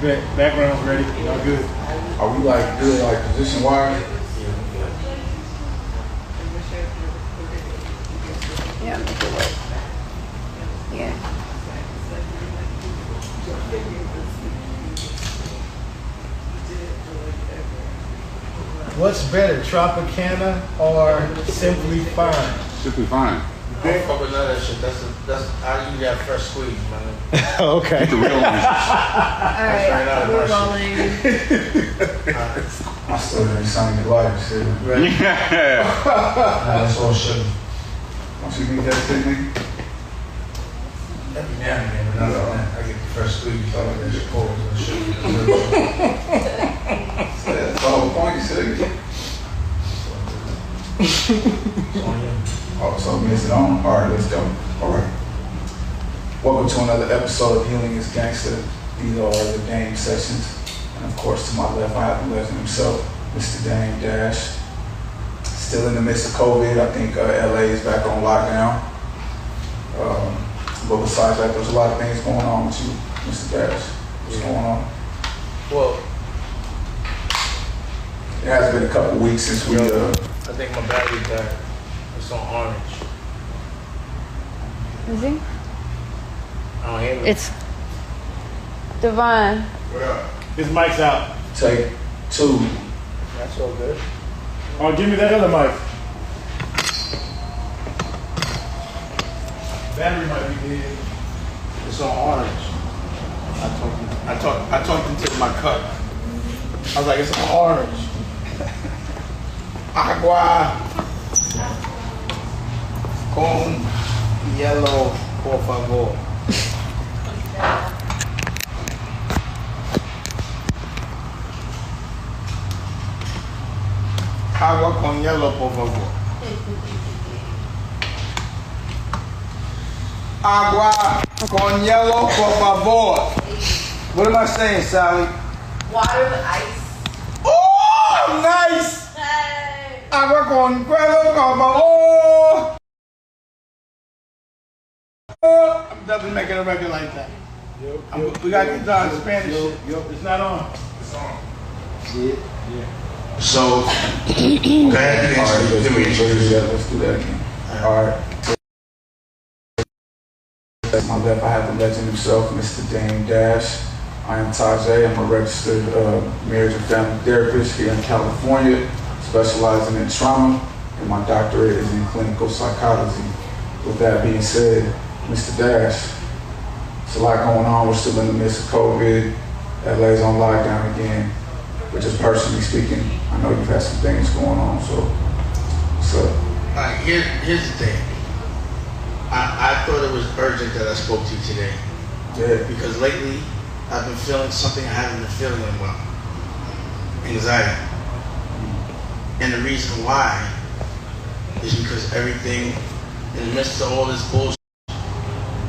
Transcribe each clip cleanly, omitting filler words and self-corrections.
Background's ready. Y'all good? Are we like good, like position wise? Yeah, make it work. Yeah. What's better, Tropicana or Simply Fine? Simply Fine. I don't fuck with none of that shit. That's I usually have fresh squeeze, man. Okay. The real one. Alright, we're rolling. I still didn't sound good life, shit. Yeah. That's all sugar. Don't you think that's it, nigga? Every now and then, but not all that. I get the fresh squeeze. I like that shit cold and sugar. That's the whole point, you said. Oh, so miss it on. All right, let's go. All right. Welcome to another episode of Healing is Gangsta. These are the game sessions. And of course, to my left, I have the legend himself, Mr. Dame Dash. Still in the midst of COVID. I think LA is back on lockdown. But besides that, there's a lot of things going on with you, Mr. Dash. What's going on? Well, It has been a couple weeks since we. I think my battery died. It's on orange. Is he? I don't hear me. It's Divine. What up? His mic's out. Take two. That's all good. Oh, give me that other mic. Battery might be dead. It's on orange. I talked into my cup. I was like, it's on orange. Aqua con yellow, por favor. Agua con hielo, por favor. Agua con hielo, por favor. What am I saying, Sally? Water with ice. Oh, nice! Hey. Agua con hielo, por favor. I'm definitely making a record like that. We gotta get down to Spanish shit. It's not on. It's on. Yeah. So, go ahead. All right, let's do that again. All right. At my left, I have the legend himself, Mr. Dame Dash. I am Tajay. I'm a registered marriage and family therapist here in California, specializing in trauma, and my doctorate is in clinical psychology. With that being said, Mr. Dash, it's a lot going on. We're still in the midst of COVID. LA's on lockdown again. But just personally speaking, I know you've had some things going on, so what's up? Alright, here's the thing. I thought it was urgent that I spoke to you today. Yeah. Because lately, I've been feeling something I haven't been feeling in a while. Anxiety. And the reason why is because everything in the midst of all this bullshit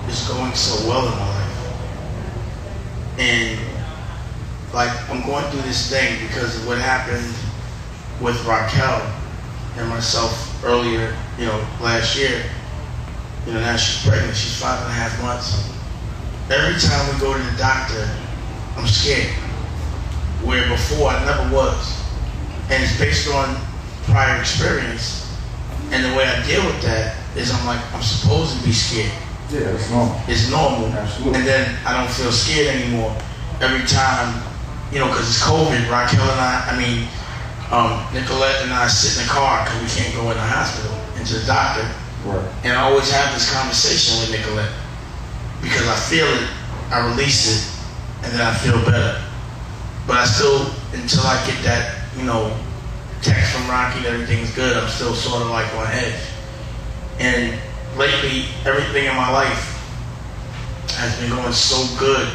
is going so well in my life. And like, I'm going through this thing because of what happened with Raquel and myself earlier, last year. Now she's pregnant. She's 5.5 months. Every time we go to the doctor, I'm scared. Where before I never was. And it's based on prior experience. And the way I deal with that is I'm supposed to be scared. Yeah, it's normal. It's normal. Absolutely. And then I don't feel scared anymore. Every time, because it's COVID, Raquel and Nicolette and I sit in the car because we can't go in the hospital, into the doctor. Right. And I always have this conversation with Nicolette because I feel it, I release it, and then I feel better. But I still, until I get that, text from Rocky that everything's good, I'm still sort of like on edge. And lately, everything in my life has been going so good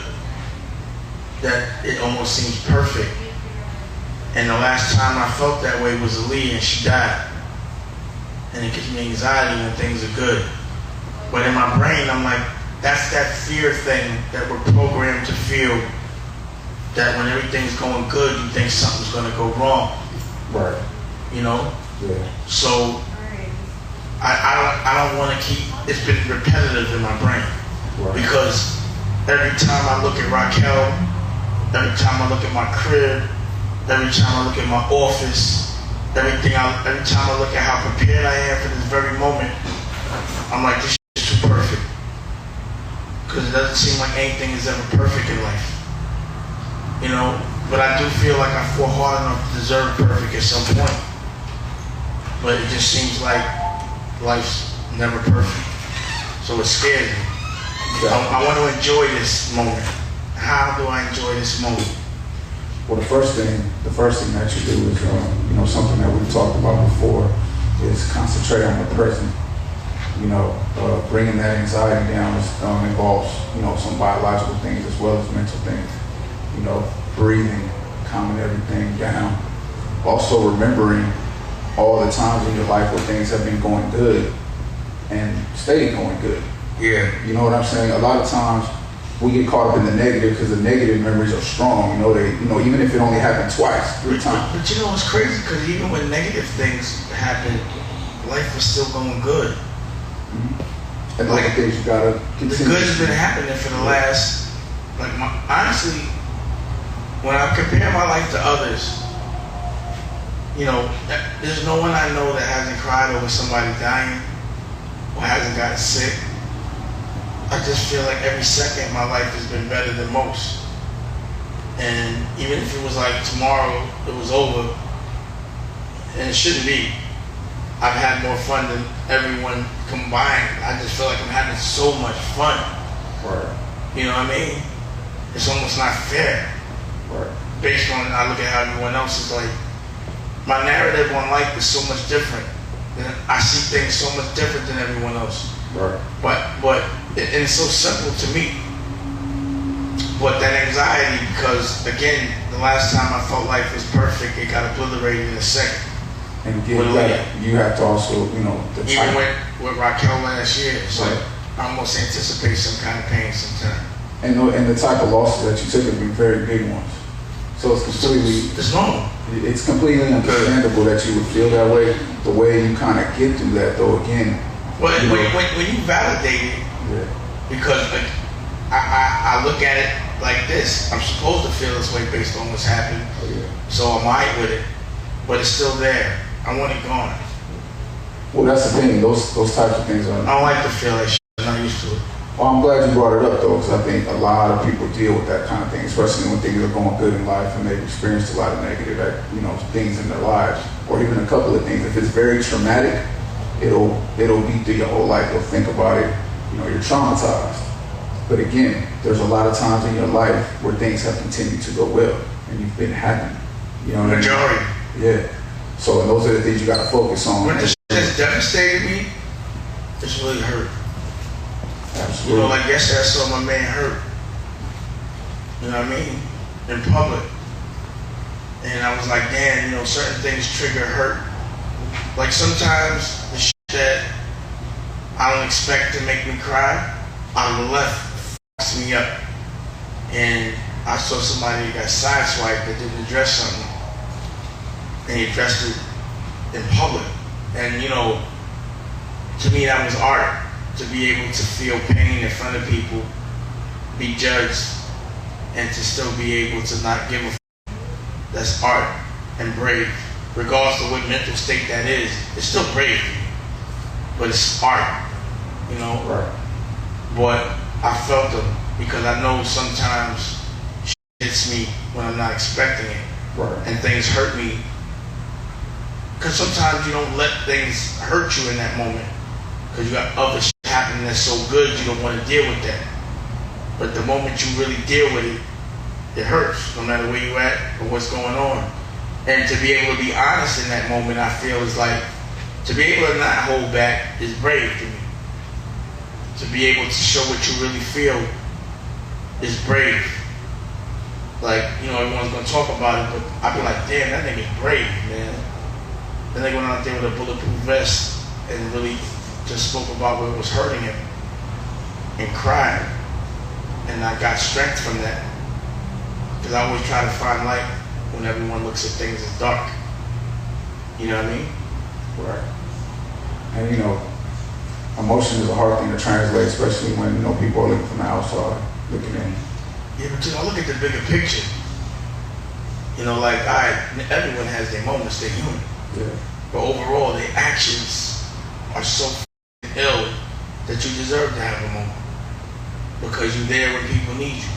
that it almost seems perfect. And the last time I felt that way was Ali, and she died. And it gives me anxiety when things are good. But in my brain, I'm like, that's that fear thing that we're programmed to feel, that when everything's going good, you think something's going to go wrong. Right. Yeah. So I don't want to keep, it's been repetitive in my brain. Right. Because every time I look at Raquel Every time I look at my crib, every time I look at my office, every time I look at how prepared I am for this very moment, I'm like, this shit is too perfect. Because it doesn't seem like anything is ever perfect in life. You know, but I do feel like I fought hard enough to deserve perfect at some point. But it just seems like life's never perfect. So it scares me. I want to enjoy this moment. How do I enjoy this moment? Well, the first thing that you do is, you know, something that we've talked about before is concentrate on the present. You know, bringing that anxiety down involves, you know, some biological things as well as mental things. You know, breathing, calming everything down. Also remembering all the times in your life where things have been going good and stay going good. Yeah. You know what I'm saying? A lot of times we get caught up in the negative because the negative memories are strong. You know, even if it only happened twice, 3 times. But you know what's crazy? Because even when negative things happen, life was still going good. Mm-hmm. And like things you gotta continue. The good's been happening for the last, honestly, when I compare my life to others, you know, there's no one I know that hasn't cried over somebody dying or hasn't gotten sick. I just feel like every second my life has been better than most. And even if it was like tomorrow it was over, and it shouldn't be, I've had more fun than everyone combined. I just feel like I'm having so much fun. Right. You know what I mean? It's almost not fair. Right. Based on, I look at how everyone else is like, my narrative on life is so much different. And I see things so much different than everyone else. Right. But it's so simple to me. But that anxiety, because again, the last time I felt life was perfect, it got obliterated in a second. And again, you have to also, you know, even with Raquel last year, it's like I almost anticipate some kind of pain sometime. And the type of losses that you took have been very big ones. So it's completely, it's normal. It's completely understandable that you would feel that way. The way you kind of get through that, though, again. But when you validate it, yeah. Because I look at it like this, I'm supposed to feel this way based on what's happened. Oh, yeah. So I'm alright with it, but it's still there. I want it gone. Well, that's the thing. Those types of things are. I don't like to feel that shit. I'm not used to it. Well, I'm glad you brought it up, though, because I think a lot of people deal with that kind of thing, especially when things are going good in life and they've experienced a lot of negative, things in their lives, or even a couple of things. If it's very traumatic, it'll be through your whole life. You'll think about it. You know, you're traumatized. But again, there's a lot of times in your life where things have continued to go well, and you've been happy. You know what I mean? Majority. Yeah. So and those are the things you got to focus on. When the shit has devastated me, it's really hurt. Absolutely. You know, like yesterday I saw my man hurt. You know what I mean? In public. And I was like, damn, you know, certain things trigger hurt. Like sometimes the shit that I don't expect to make me cry, out of the left, fucks me up. And I saw somebody that got sideswiped that didn't address something. And he addressed it in public. And you know, to me that was art. To be able to feel pain in front of people, be judged, and to still be able to not give a f***. That's art and brave. Regardless of what mental state that is, it's still brave. But it's art, you know? Right. But I felt them because I know sometimes shit hits me when I'm not expecting it. Right. And things hurt me. Because sometimes you don't let things hurt you in that moment. Because you got other shit happening that's so good you don't want to deal with that. But the moment you really deal with it, it hurts, no matter where you at or what's going on. And to be able to be honest in that moment, I feel is like, to be able to not hold back is brave to me. To be able to show what you really feel is brave. Like, you know, everyone's going to talk about it, but I be like, damn, that nigga's brave, man. Then they went out there with a bulletproof vest and really just spoke about what was hurting him and cried. And I got strength from that. Because I always try to find light when everyone looks at things as dark. You know what I mean? Right. And you know, emotion is a hard thing to translate, especially when, you know, people are looking from the outside, looking in. Yeah, but you know, look at the bigger picture. You know, like, everyone has their moments, they're human. Yeah. But overall, their actions are so ill that you deserve to have a moment. Because you're there when people need you.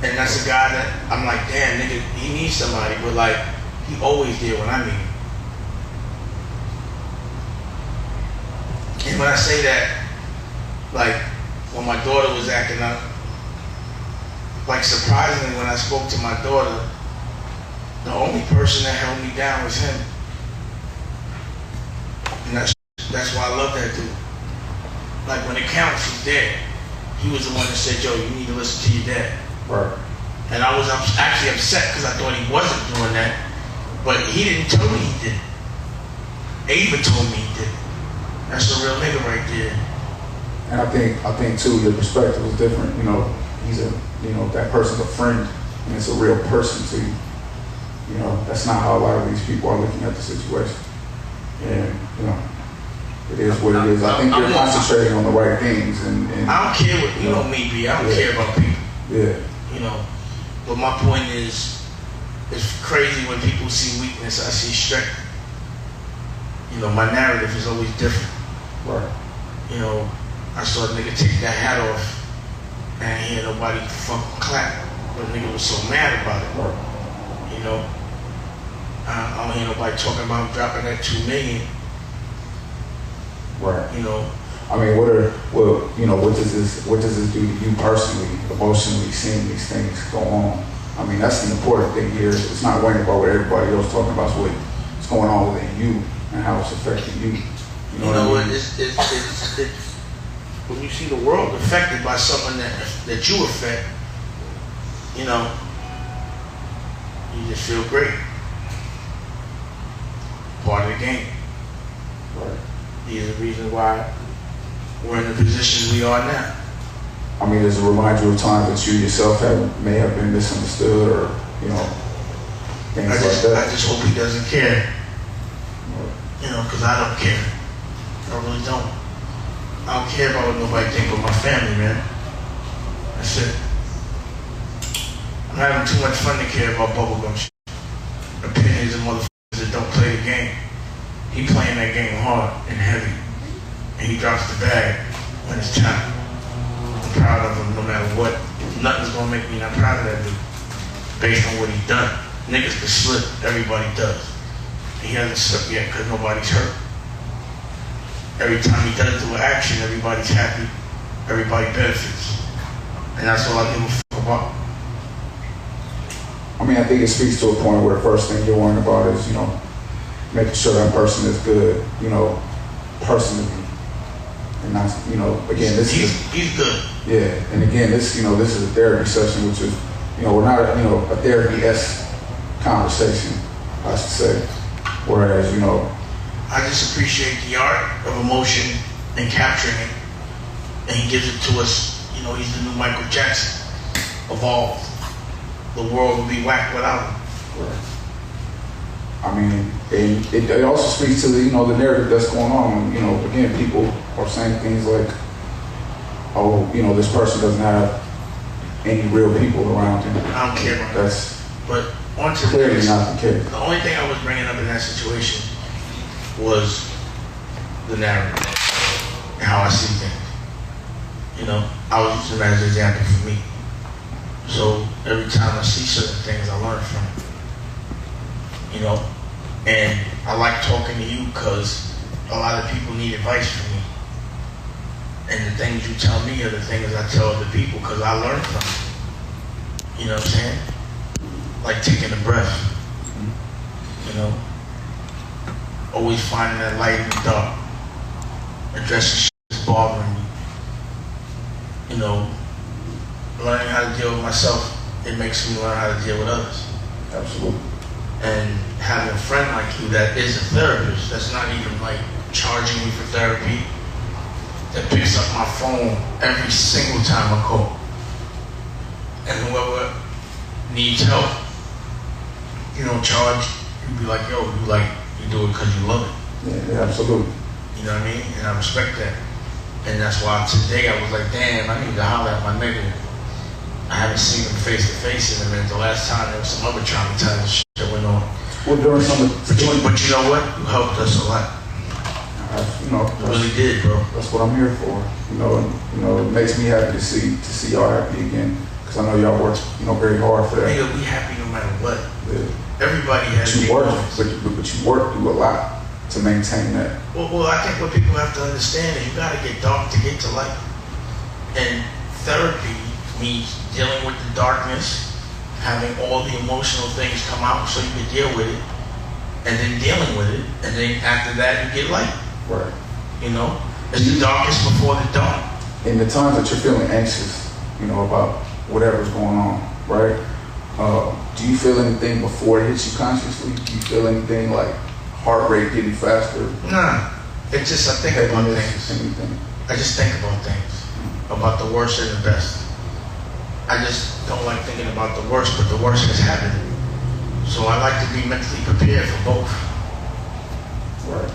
And that's a guy that I'm like, damn, nigga, he needs somebody, but like, he always there when I need him. And when I say that, like, when my daughter was acting up, like, surprisingly, when I spoke to my daughter, the only person that held me down was him. And that's why I love that dude. Like, when it counts, he's there. He was the one that said, yo, you need to listen to your dad. Right. And I was actually upset because I thought he wasn't doing that. But he didn't tell me he did. Ava told me he did. That's a real nigga right there. And I think too, your perspective is different. You know, that person's a friend, and it's a real person to you. You know, that's not how a lot of these people are looking at the situation. And, you know, it is what it is. I think you're concentrating on the right things. And I don't care what, you know me, B. I don't care about people. Yeah. You know, but my point is, it's crazy when people see weakness, I see strength. You know, my narrative is always different. Right. You know, I saw a nigga take that hat off, and I ain't hear nobody fucking clap. But the nigga was so mad about it. Right. You know, I don't hear nobody talking about dropping that $2 million. Right. You know. I mean, what does this do to you personally, emotionally, seeing these things go on? I mean, that's the important thing here. It's not worrying about what everybody else talking about. It's what's going on within you and how it's affecting you. You know what I mean? It's when you see the world affected by something that you affect, you know, you just feel great. Part of the game. Right. These are the reasons why we're in the position we are now. I mean, does it remind you of times that you yourself may have been misunderstood, or, you know, things like that? I just hope he doesn't care. You know, because I don't care. I really don't. I don't care about what nobody think of my family, man. That's it. I'm having too much fun to care about bubblegum shit. Opinions of motherfuckers that don't play the game. He playing that game hard and heavy. And he drops the bag when it's time. I'm proud of him no matter what. Nothing's gonna make me not proud of that dude. Based on what he's done. Niggas can slip, everybody does. He hasn't slipped yet because nobody's hurt. Every time he does do an action, everybody's happy. Everybody benefits. And that's all I give a fuck about. I mean, I think it speaks to a point where the first thing you're worrying about is, you know, making sure that person is good, you know, personally. And not, you know, again, he's good. Yeah, and again, this is a therapy session, which is, you know, we're not, a therapy-esque conversation, I should say. Whereas, you know, I just appreciate the art of emotion and capturing it. And he gives it to us. You know, he's the new Michael Jackson. Evolved. The world would be whacked without him. Right. I mean, it also speaks to the, you know, the narrative that's going on. You know, again, people are saying things like, oh, you know, this person doesn't have any real people around him. I don't care about that. But on to clearly not the case. The only thing I was bringing up in that situation was the narrative and how I see things. You know, I was using that as an example for me. So every time I see certain things, I learn from it. You know, and I like talking to you because a lot of people need advice from me. And the things you tell me are the things I tell other people because I learn from it. You know what I'm saying? Like taking a breath. You know? Always finding that light in the dark. Addressing shit that's bothering me. You know, learning how to deal with myself, it makes me learn how to deal with others. Absolutely. And having a friend like you that is a therapist, that's not even like charging me for therapy, that picks up my phone every single time I call. And whoever needs help, you don't charge, you be like, yo, you do it because you love it. Yeah, absolutely. You know what I mean? And I respect that. And that's why today I was like, damn, I need to holler at my nigga. I haven't seen them face to face in a minute. The last time there was some other traumatizing shit that went on. Well, during some of But you know what? You helped us a lot. you know, You really did, bro. that's what I'm here for. It makes me happy to see y'all happy again, because I know y'all worked, very hard for that. Nigga, we happy no matter what. Yeah. Everybody has But you their work, moments. but you work through a lot to maintain that. Well, I think what people have to understand is you gotta get dark to get to light. And therapy means dealing with the darkness, having all the emotional things come out so you can deal with it, and then dealing with it, and then after that you get light. Right. It's the darkest before the dawn. In the times that you're feeling anxious, about whatever's going on, right? Do you feel anything before it hits you consciously? Do you feel anything like heart rate getting faster? Nah, it's just I think about Heaviness, things. anything? I just think about things, about the worst and the best. I just don't like thinking about the worst, but the worst has happened. So I like to be mentally prepared for both. Right.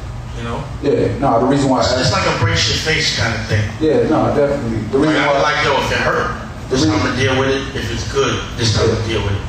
Yeah, no, the reason why It's like a brace your face kind of thing. Yeah, no, definitely. The reason I why like, if it hurt, this time I'm gonna deal with it. If it's good, this time I'm gonna deal with it.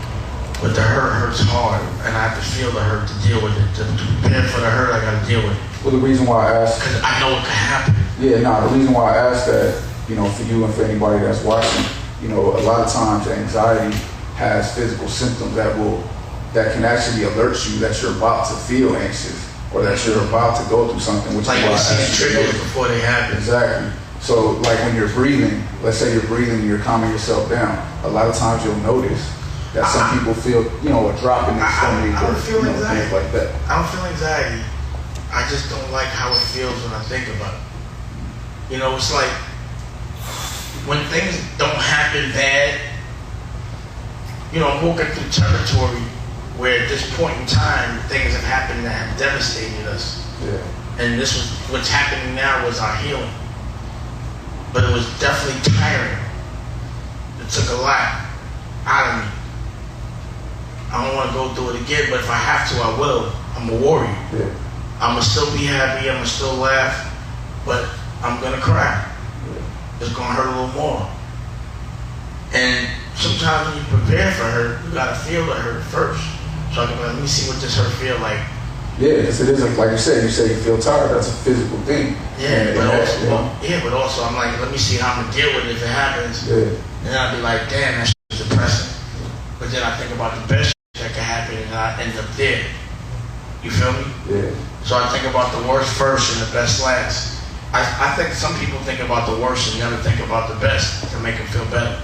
But the hurt hurts hard, and I have to feel the hurt to deal with it. To prepare for the hurt, I gotta deal with it. Well, the reason why I asked, Because I know it can happen. yeah, no, the reason why I asked that, for you and for anybody that's watching, a lot of times anxiety has physical symptoms that can actually alert you that you're about to feel anxious or that you're about to go through something, which Like is why you I see the asked you to triggers notice. before they happen. Exactly. So, like when you're breathing, let's say you're breathing and you're calming yourself down. A lot of times you'll notice that some people feel, a drop in their stomach I or don't feel anxiety. things like that. I don't feel anxiety. I just don't like how it feels when I think about it. It's like when things don't happen bad. I'm walking through territory where at this point in time things have happened that have devastated us. Yeah. And what's happening now was our healing. But it was definitely tiring. It took a lot out of me. I don't want to go through it again, but if I have to, I will. I'm a warrior. Yeah. I'm going to still be happy, I'm going to still laugh, but I'm going to cry. It's going to hurt a little more. And sometimes when you prepare for hurt, you got to feel the hurt first. So I can let me see what this hurt feel like. Yeah, because it isn't, like you say you feel tired, that's a physical thing. Yeah, And but also I'm like, let me see how I'm gonna deal with it if it happens. Yeah. And then I'll be like, damn, that shit is depressing. But then I think about the best shit that can happen and I end up there. You feel me? Yeah. So I think about the worst first and the best last. I think some people think about the worst and never think about the best to make them feel better.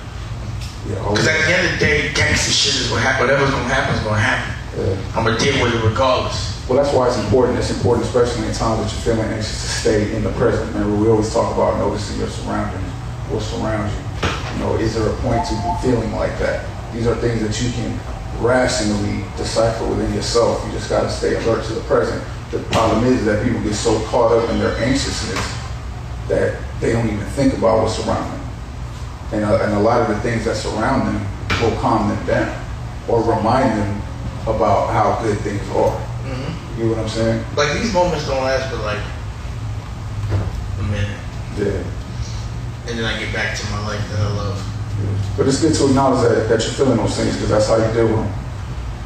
Because at the end of the day, gangsta shit is what happens. Whatever's gonna happen is gonna happen. Yeah. I'm gonna deal with it regardless. Well, that's why it's important. It's important, especially in times that you're feeling anxious, to stay in the present. Remember, we always talk about noticing your surroundings, what surrounds you. Is there a point to be feeling like that? These are things that you can rationally decipher within yourself. You just got to stay alert to the present. The problem is that people get so caught up in their anxiousness that they don't even think about what's around them. And a lot of the things that surround them will calm them down or remind them about how good things are. You know what I'm saying? Like these moments don't last but like a minute. Yeah. And then I get back to my life that I love. Yeah. But it's good to acknowledge that you're feeling those things, because that's how you deal with them.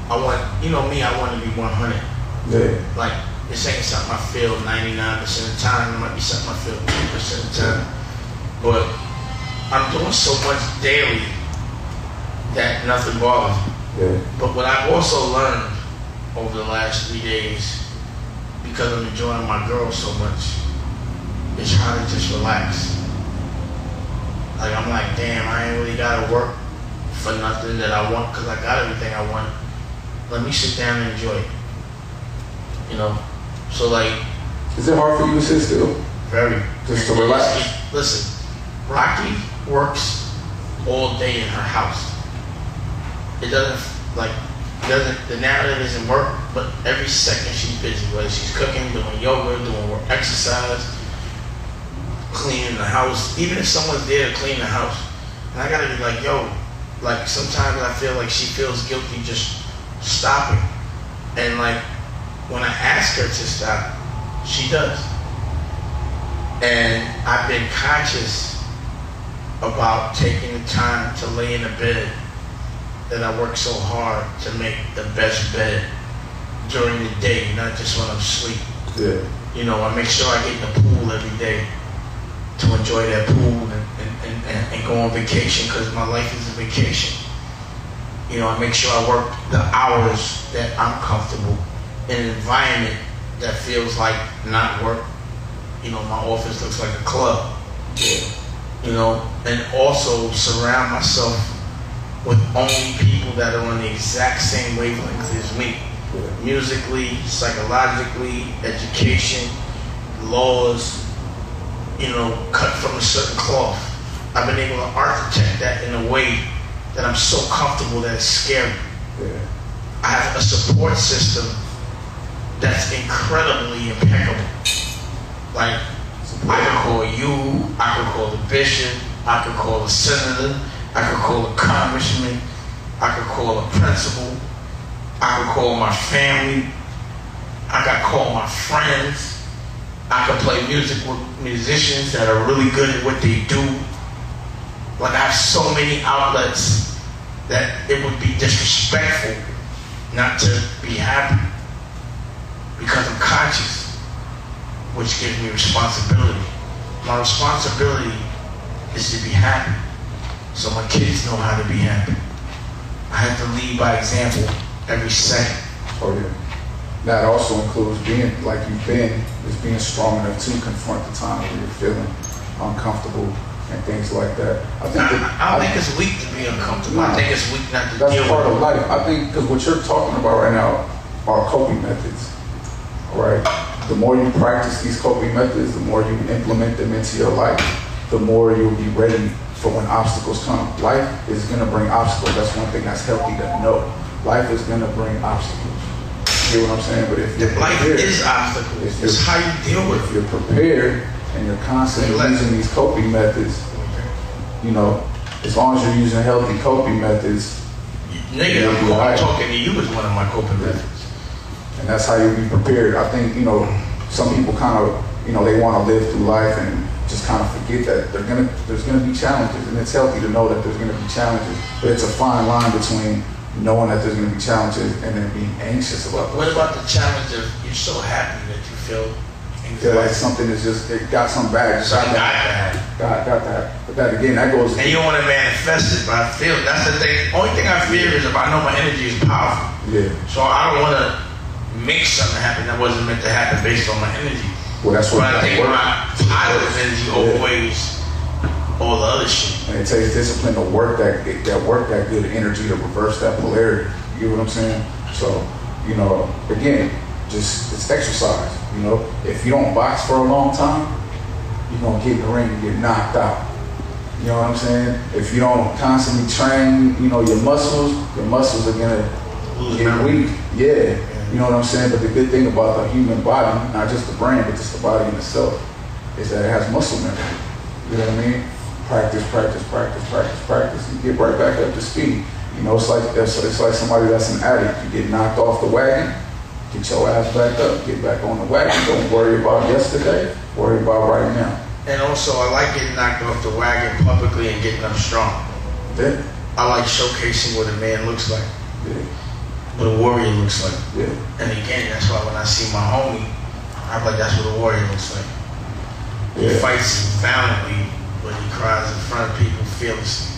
I want to be 100. Yeah. Like, this ain't something I feel 99% of the time. It might be something I feel 2% of the time. But I'm doing so much daily that nothing bothers me. Yeah. But what I've also learned over the last 3 days, because I'm enjoying my girl so much, is how to just relax. Like, I'm like, damn, I ain't really gotta work for nothing that I want because I got everything I want. Let me sit down and enjoy it. So like... Is it hard for you to sit still? Very. Just to relax? Listen, Rocky works all day in her house. The narrative isn't work, but every second she's busy, whether she's cooking, doing yoga, doing work, exercise, cleaning the house, even if someone's there to clean the house. And I gotta be like, yo, like sometimes I feel like she feels guilty just stopping. And like, when I ask her to stop, she does. And I've been conscious about taking the time to lay in a bed that I work so hard to make the best bed during the day, not just when I'm asleep. Yeah. You know, I make sure I get in the pool every day to enjoy that pool and go on vacation, because my life is a vacation. You know, I make sure I work the hours that I'm comfortable in an environment that feels like not work. You know, my office looks like a club. Yeah. You know, and also surround myself with only people that are on the exact same wavelength as me. Yeah. Musically, psychologically, education, laws, you know, cut from a certain cloth. I've been able to architect that in a way that I'm so comfortable that it's scary. Yeah. I have a support system that's incredibly impeccable. Like, I could call you, I could call the bishop, I could call a senator, I could call a congressman, I could call a principal, I could call my family, I could call my friends, I could play music with musicians that are really good at what they do. Like, I have so many outlets that it would be disrespectful not to be happy, because I'm conscious, which gives me responsibility. My responsibility is to be happy, so my kids know how to be happy. I have to lead by example every second. Oh yeah. That also includes being like you've been, is being strong enough to confront the time where you're feeling uncomfortable and things like that. I don't think it's weak to be uncomfortable. Nah, I think it's weak not to that's deal part with of life. I think because what you're talking about right now are coping methods. All right. The more you practice these coping methods, the more you implement them into your life, the more you'll be ready for when obstacles come. Life is going to bring obstacles. That's one thing that's healthy to know. Life is going to bring obstacles. You know what I'm saying? But if you're life prepared, is obstacles. It's how you deal with if you're prepared and you're constantly using these coping methods, you know, as long as you're using healthy coping methods, nigga, I'm talking to you is one of my coping methods. And that's how you'll be prepared. I think, you know, some people kind of, you know, they want to live through life and just kind of forget that there's gonna be challenges, and it's healthy to know that there's gonna be challenges. But it's a fine line between knowing that there's gonna be challenges and then being anxious about them. What about the challenge of you're so happy that you feel Feel like something is just, it got something bad. something got that. Got that. But that again, that goes. And you don't want to manifest it, but I feel that's the thing. Only thing I fear is if I know my energy is powerful. Yeah. So I don't want to make something happen that wasn't meant to happen based on my energy. Well, that's what I think my positive energy outweighs all the other shit. And it takes discipline to work that good energy to reverse that polarity. You know what I'm saying? So, you know, again, just it's exercise. You know, if you don't box for a long time, you're gonna get in the ring and get knocked out. You know what I'm saying? If you don't constantly train, you know, your muscles are gonna get weak. Yeah. You know what I'm saying? But the good thing about the human body, not just the brain, but just the body in itself, is that it has muscle memory. You know what I mean? Practice. You get right back up to speed. You know, it's like somebody that's an addict. You get knocked off the wagon, get your ass back up, get back on the wagon. Don't worry about yesterday, worry about right now. And also, I like getting knocked off the wagon publicly and getting up strong. Yeah. I like showcasing what a man looks like, Yeah. what a warrior looks like. Yeah. And again, that's why when I see my homie, I'm like, that's what a warrior looks like. He fights valiantly, but he cries in front of people fearlessly.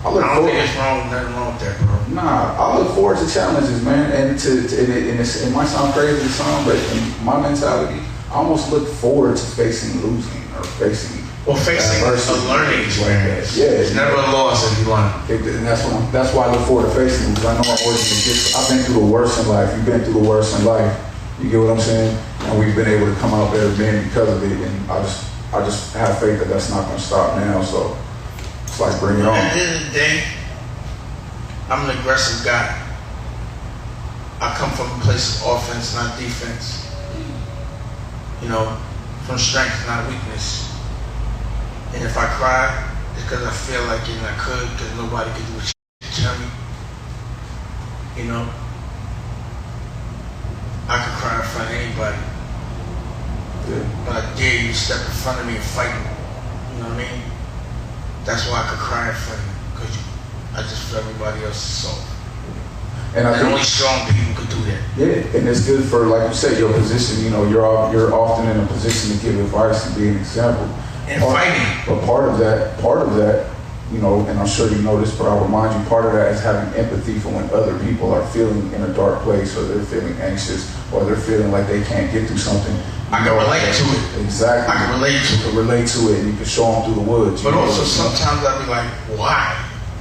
I don't think it's nothing wrong with that, bro. Nah, I look forward to challenges, man. And it might sound crazy to some, but in my mentality, I almost look forward to facing losing or facing a learning experience. Yeah, it's never a loss if you learn. And that's why I look forward to facing them, because I know I've been through the worst in life. You've been through the worst in life. You get what I'm saying? And we've been able to come out better men because of it. And I just have faith that that's not going to stop now. So it's like, bring it on. At the end of the day, I'm an aggressive guy. I come from a place of offense, not defense. You know, from strength, not weakness. And if I cry, it's because I feel like it and I could, because nobody could do what you tell me. You know? I could cry in front of anybody. Yeah. But I dare you to step in front of me and fight me. You know what I mean? That's why I could cry in front of you, because I just feel everybody else is soft. And I think only strong people could do that. yeah, and it's good for, like you said, your position. You know, you're often in a position to give advice and be an example. And fighting. But part of that, you know, and I'm sure you know this, but I'll remind you, part of that is having empathy for when other people are feeling in a dark place, or they're feeling anxious, or they're feeling like they can't get through something. I can relate to it. Exactly. I can relate to it. You can relate to it, and you can show them through the woods. But also sometimes I'll be like, why?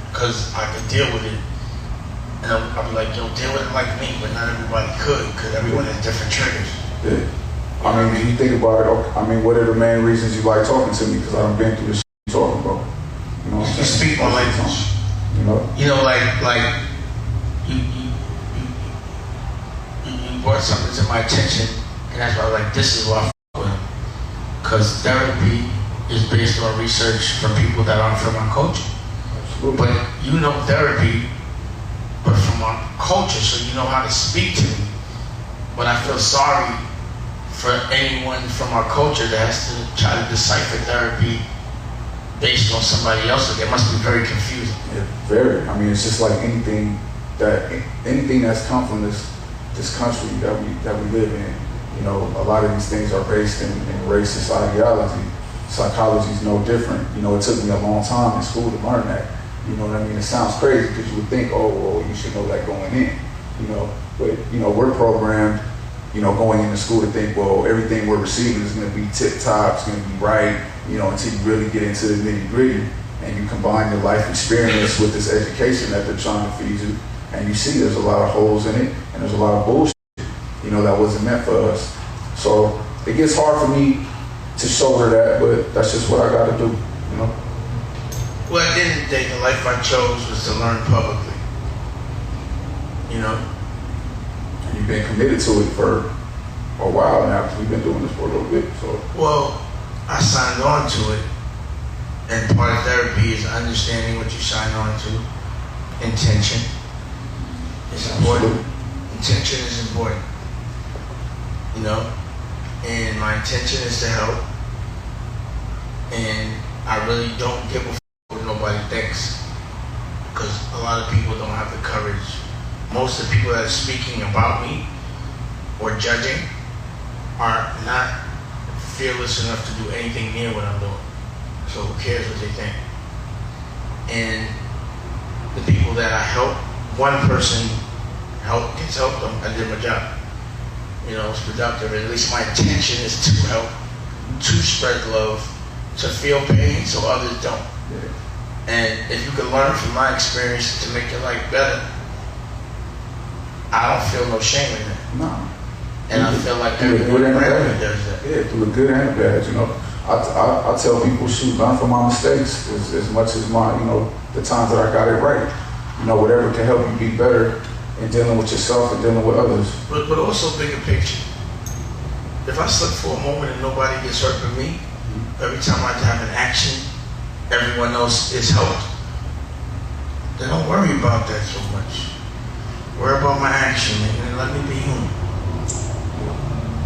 Because I can deal with it. And I'll be like, yo, deal with it like me, but not everybody could, because everyone has different triggers. Yeah. I mean, when you think about it, I mean, what are the main reasons you like talking to me? Because I've been through this you're talking about. You know, you speak my language. You know, like you brought something to my attention, and that's why I was like, this is why I f with him. Because therapy is based on research from people that aren't from our culture. absolutely. But you know therapy, but from our culture, so you know how to speak to me. But I feel sorry for anyone from our culture that has to try to decipher therapy based on somebody else. It must be very confusing. Yeah, very. I mean, it's just like anything that's come from this country that we live in. You know, a lot of these things are based in racist ideology. Psychology is no different. You know, it took me a long time in school to learn that. You know what I mean? It sounds crazy because you would think, oh, well, you should know that going in. You know, but you know, we're programmed, you know, going into school to think, well, everything we're receiving is going to be tip top, it's going to be right. You know, until you really get into the nitty gritty, and you combine your life experience with this education that they're trying to feed you, and you see there's a lot of holes in it, and there's a lot of bullshit, you know, that wasn't meant for us. So it gets hard for me to shoulder that, but that's just what I got to do, you know. Well, at the end of the day, the life I chose was to learn publicly. You know? And you've been committed to it for a while now, because we've been doing this for a little bit, so. Well, I signed on to it, and part of therapy is understanding what you sign on to. Intention is important. Intention is important. You know? And my intention is to help. And I really don't give a f what nobody thinks. Because a lot of people don't have the courage. Most of the people that are speaking about me or judging are not fearless enough to do anything near what I'm doing. So who cares what they think? And the people that I help, one person gets helped them, I did my job. You know, it's productive. At least my intention is to help, to spread love, to feel pain so others don't. Yeah. And if you can learn from my experience to make your life better, I don't feel no shame in that. No. And I feel like everyone around me does that. Yeah, through the good and the bad, you know. I tell people, shoot, learn from my mistakes as much as my, you know, the times that I got it right. You know, whatever can help you be better in dealing with yourself and dealing with others. But also bigger picture. If I slip for a moment and nobody gets hurt but me, every time I have an action, everyone else is helped. Then don't worry about that so much. Worry about my action, and let me be human.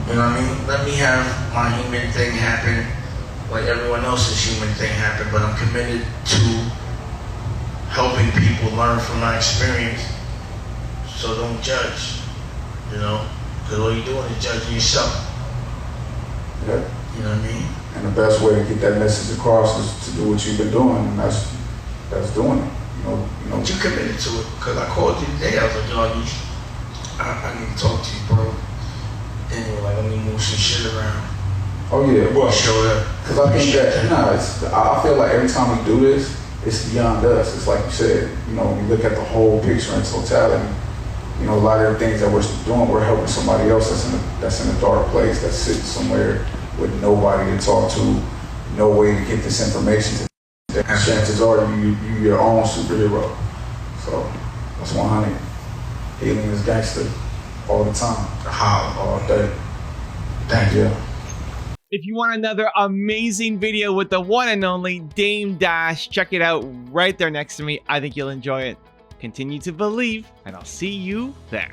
You know what I mean? Let me have my human thing happen like everyone else's human thing happen, but I'm committed to helping people learn from my experience. So don't judge, you know? Because all you're doing is judging yourself. Yeah. You know what I mean? And the best way to get that message across is to do what you've been doing, and that's doing it. You know. But you committed to it, because I called you today. I was like, yo, I need to talk to you, bro. And you were like, let me move some shit around. Oh yeah, well, showed up. Because I think that, I feel like every time we do this, it's beyond us. It's like you said, you know, when you look at the whole picture in totality, you know, a lot of the things that we're doing, we're helping somebody else that's in a dark place, that's sitting somewhere with nobody to talk to, no way to get this information. And chances are you're your own superhero. So that's 100. Healing is gangsta all the time. All day. Thank you. If you want another amazing video with the one and only Dame Dash, check it out right there next to me. I think you'll enjoy it. Continue to believe, and I'll see you there.